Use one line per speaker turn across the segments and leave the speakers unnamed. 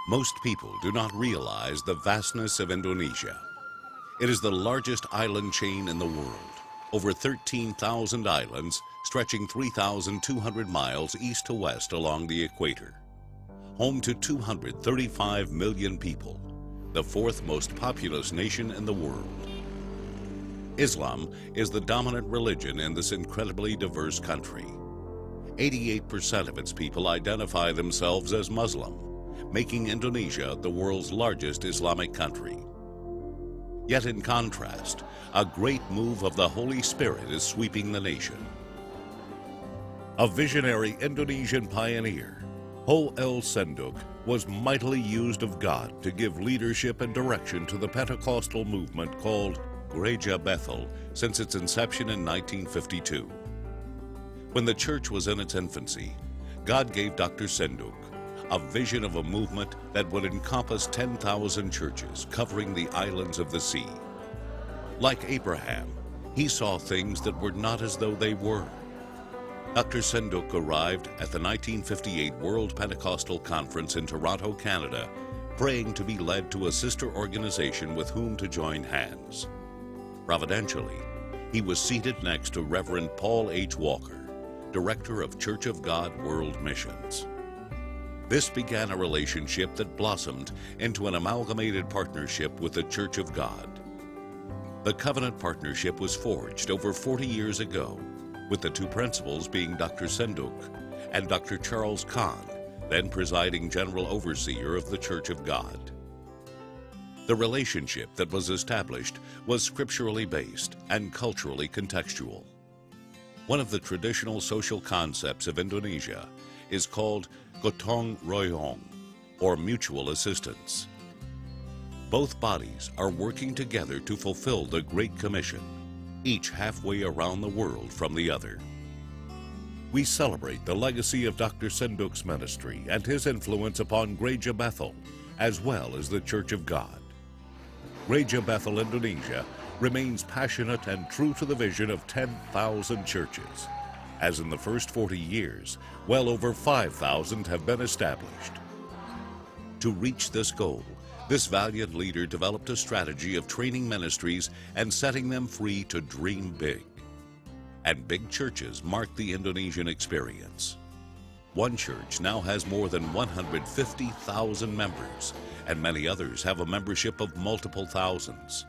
Most people do not realize the vastness of Indonesia. It is the largest island chain in the world, over 13,000 islands stretching 3,200 miles east to west along the equator. Home to 235 million people, the fourth most populous nation in the world. Islam is the dominant religion in this incredibly diverse country. 88% of its people identify themselves as Muslim, making Indonesia the world's largest Islamic country. Yet in contrast, a great move of the Holy Spirit is sweeping the nation. A visionary Indonesian pioneer, Ho El Senduk was mightily used of God to give leadership and direction to the Pentecostal movement called Gereja Bethel since its inception in 1952. When the church was in its infancy, God gave Dr. Senduk a vision of a movement that would encompass 10,000 churches covering the islands of the sea. Like Abraham, he saw things that were not as though they were. Dr. Senduk arrived at the 1958 World Pentecostal Conference in Toronto, Canada, praying to be led to a sister organization with whom to join hands. Providentially, he was seated next to Reverend Paul H. Walker, Director of Church of God World Missions. This began a relationship that blossomed into an amalgamated partnership with the Church of God. The covenant partnership was forged over 40 years ago, with the two principals being Dr. Senduk and Dr. Charles Kahn, then presiding general overseer of the Church of God. The relationship that was established was scripturally based and culturally contextual. One of the traditional social concepts of Indonesia is called gotong royong, or mutual assistance. Both bodies are working together to fulfill the Great Commission, each halfway around the world from the other. We celebrate the legacy of Dr. Senduk's ministry and his influence upon Gereja Bethel, as well as the Church of God. Gereja Bethel Indonesia remains passionate and true to the vision of 10,000 churches. As in the first 40 years, well over 5,000 have been established. To reach this goal, this valiant leader developed a strategy of training ministries and setting them free to dream big. And big churches mark the Indonesian experience. One church now has more than 150,000 members, and many others have a membership of multiple thousands.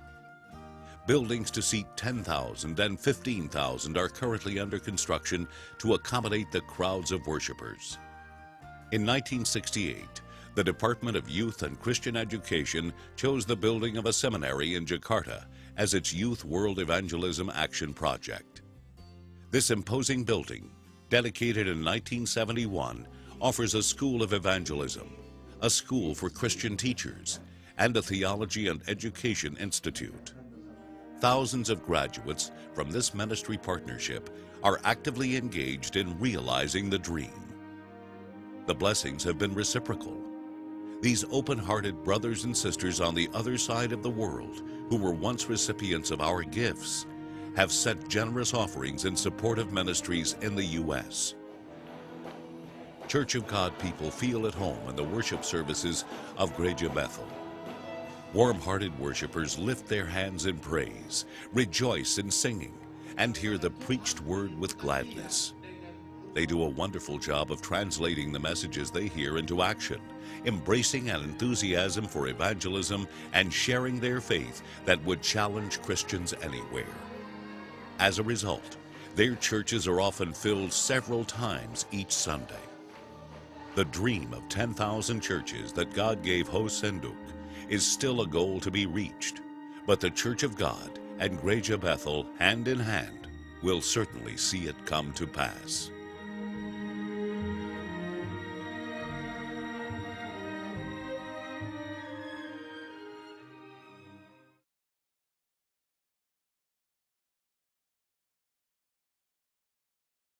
Buildings to seat 10,000 and 15,000 are currently under construction to accommodate the crowds of worshipers. In 1968, the Department of Youth and Christian Education chose the building of a seminary in Jakarta as its Youth World Evangelism Action Project. This imposing building, dedicated in 1971, offers a school of evangelism, a school for Christian teachers, and a theology and education institute. Thousands of graduates from this ministry partnership are actively engaged in realizing the dream. The blessings have been reciprocal. These open-hearted brothers and sisters on the other side of the world, who were once recipients of our gifts, have sent generous offerings in support of ministries in the U.S. Church of God people feel at home in the worship services of Gereja Bethel. Warm-hearted worshipers lift their hands in praise, rejoice in singing, and hear the preached word with gladness. They do a wonderful job of translating the messages they hear into action, embracing an enthusiasm for evangelism and sharing their faith that would challenge Christians anywhere. As a result, their churches are often filled several times each Sunday. The dream of 10,000 churches that God gave Ho Senduk is still a goal to be reached, but the Church of God and Gereja Bethel, hand in hand, will certainly see it come to pass.